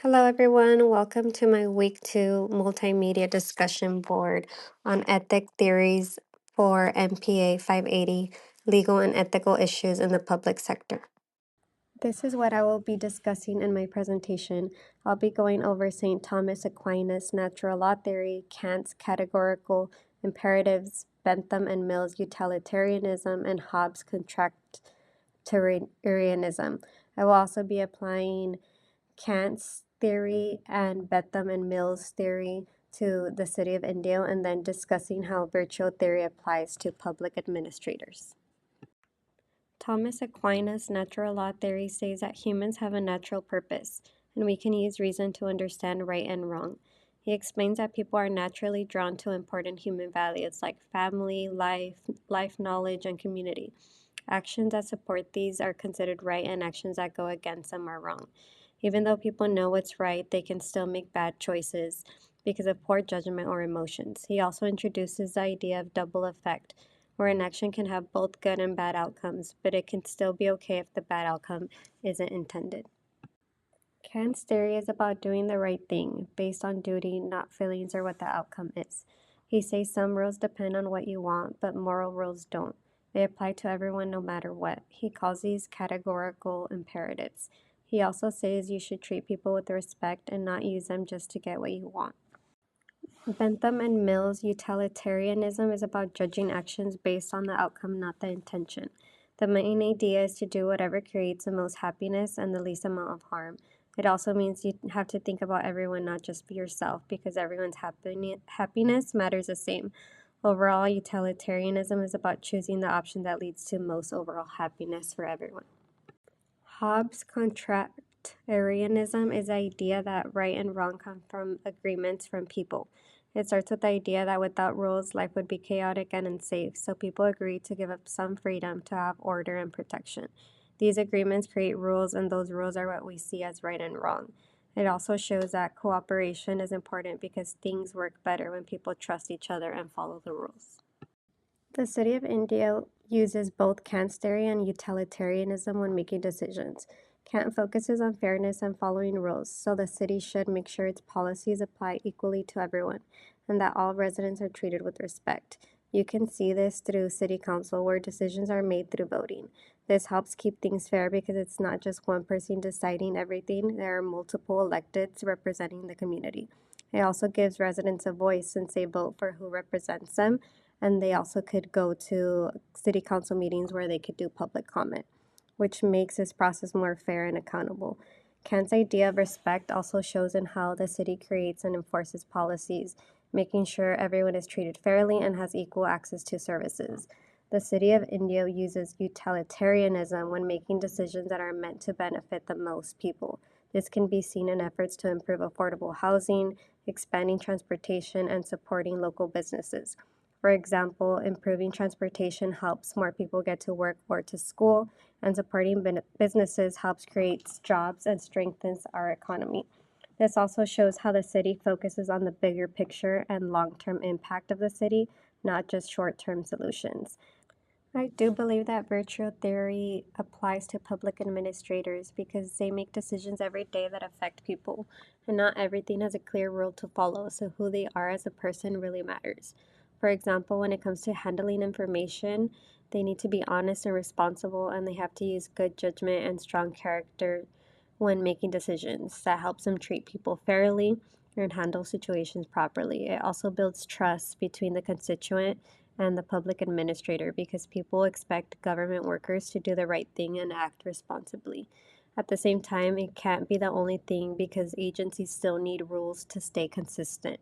Hello, everyone. Welcome to my week 2 multimedia discussion board on ethic theories for MPA 580 legal and ethical issues in the public sector. This is what I will be discussing in my presentation. I'll be going over St. Thomas Aquinas' natural law theory, Kant's categorical imperatives, Bentham and Mill's utilitarianism, and Hobbes' contractarianism. I will also be applying Kant's theory and Bentham and Mill's theory to the city of India, and then discussing how virtual theory applies to public administrators. Thomas Aquinas' natural law theory says that humans have a natural purpose, and we can use reason to understand right and wrong. He explains that people are naturally drawn to important human values like family, life knowledge, and community. Actions that support these are considered right, and actions that go against them are wrong. Even though people know what's right, they can still make bad choices because of poor judgment or emotions. He also introduces the idea of double effect, where an action can have both good and bad outcomes, but it can still be okay if the bad outcome isn't intended. Kant's theory is about doing the right thing, based on duty, not feelings or what the outcome is. He says some rules depend on what you want, but moral rules don't. They apply to everyone no matter what. He calls these categorical imperatives. He also says you should treat people with respect and not use them just to get what you want. Bentham and Mill's utilitarianism is about judging actions based on the outcome, not the intention. The main idea is to do whatever creates the most happiness and the least amount of harm. It also means you have to think about everyone, not just yourself, because everyone's happiness matters the same. Overall, utilitarianism is about choosing the option that leads to most overall happiness for everyone. Hobbes' contractarianism is the idea that right and wrong come from agreements from people. It starts with the idea that without rules, life would be chaotic and unsafe, so people agree to give up some freedom to have order and protection. These agreements create rules, and those rules are what we see as right and wrong. It also shows that cooperation is important because things work better when people trust each other and follow the rules. The city of India uses both Kant's theory and utilitarianism when making decisions. Kant focuses on fairness and following rules, so the city should make sure its policies apply equally to everyone, and that all residents are treated with respect. You can see this through city council, where decisions are made through voting. This helps keep things fair because it's not just one person deciding everything, there are multiple electeds representing the community. It also gives residents a voice since they vote for who represents them, and they also could go to city council meetings where they could do public comment, which makes this process more fair and accountable. Kant's idea of respect also shows in how the city creates and enforces policies, making sure everyone is treated fairly and has equal access to services. The city of India uses utilitarianism when making decisions that are meant to benefit the most people. This can be seen in efforts to improve affordable housing, expanding transportation, and supporting local businesses. For example, improving transportation helps more people get to work or to school, and supporting businesses helps create jobs and strengthens our economy. This also shows how the city focuses on the bigger picture and long-term impact of the city, not just short-term solutions. I do believe that virtual theory applies to public administrators because they make decisions every day that affect people, and not everything has a clear rule to follow, so who they are as a person really matters. For example, when it comes to handling information, they need to be honest and responsible, and they have to use good judgment and strong character when making decisions. That helps them treat people fairly and handle situations properly. It also builds trust between the constituent and the public administrator because people expect government workers to do the right thing and act responsibly. At the same time, it can't be the only thing because agencies still need rules to stay consistent.